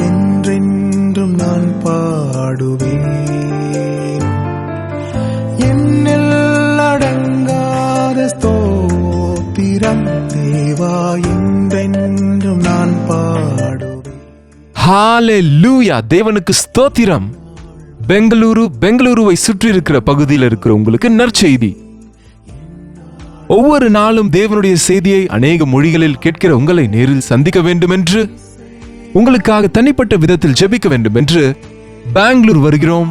என்றென்றும் நான் பாடுவேன். என்னில் அடங்காத ஸ்தோத்திரம் தேவா என்றென்றும் நான் பாடுவேன். ஹalleluya, தேவனுக்கு ஸ்தோத்திரம். பெங்களூருவை சுற்றி இருக்கிற பகுதியில் இருக்கிற உங்களுக்கு நற்செய்தி. ஒவ்வொரு நாளும் தேவனுடைய செய்தியை அநேக மொழிகளில் கேட்கிற உங்களை நேரில் சந்திக்க வேண்டும் என்று, உங்களுக்காக தனிப்பட்ட விதத்தில் ஜெபிக்க வேண்டும் என்று பெங்களூர் வருகிறோம்.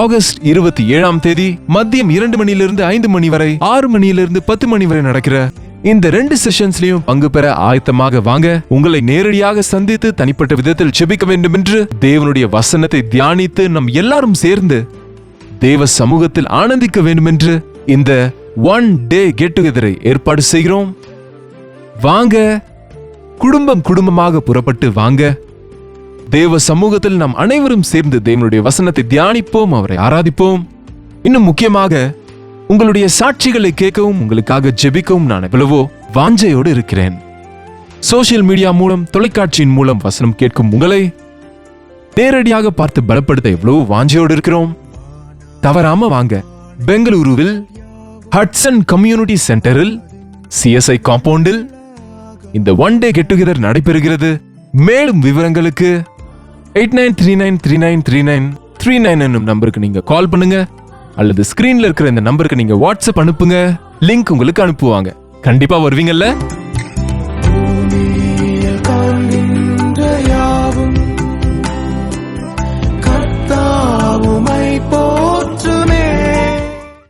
ஆகஸ்ட் 27ஆம் தேதி மதியம் 2 மணியிலிருந்து 5 மணி வரை, 6 மணியிலிருந்து 10 மணி வரை நடக்கிற இந்த 2 செஷன்ஸ்லயும் பங்கு பெற ஆயத்தமாக வாங்க. உங்களை நேரடியாக சந்தித்து தனிப்பட்ட விதத்தில் ஜெபிக்க வேண்டும் என்று, தேவனுடைய வசனத்தை தியானித்து நம் எல்லாரும் சேர்ந்து தேவ சமூகத்தில் ஆனந்திக்க வேண்டும் என்று இந்த ஒன் டே கெட் டுகெதரை ஏற்பாடு செய்கிறோம். வாங்க, குடும்பமாக புறப்பட்டு வாங்க. தேவ சமூகத்தில் நாம் அனைவரும் சேர்ந்து தேவனுடைய வசனத்தை தியானிப்போம், அவரை ஆராதிப்போம். இன்னும் முக்கியமாக உங்களுடைய சாட்சிகளை கேட்கவும் உங்களுக்காக ஜெபிக்கவும் நான் எவ்வளவோ வாஞ்சையோடு இருக்கிறேன். சோசியல் மீடியா மூலம், தொலைக்காட்சியின் மூலம் வசனம் கேட்கும் உங்களை நேரடியாக பார்த்து பலப்படுத்த எவ்வளவோ வாஞ்சையோடு இருக்கிறோம். தவறாம வாங்க. பெங்களூருவில் ஹட்சன் கம்யூனிட்டி சென்டரில் CSI காம்பவுண்டில் இந்த ஒன் டே கெட் டுகெதர் நடைபெறுகிறது. மேலும் விவரங்களுக்கு 8939393939 என்னும் நம்பருக்கு நீங்க கால் பண்ணுங்க, அல்லது ஸ்கிரீன்ல இருக்கிற இந்த நம்பருக்கு நீங்க வாட்ஸ்அப் அனுப்புங்க. லிங்க் உங்களுக்கு அனுப்புவாங்க. கண்டிப்பா வருவீங்கல்ல? கர்த்தாவுமை போ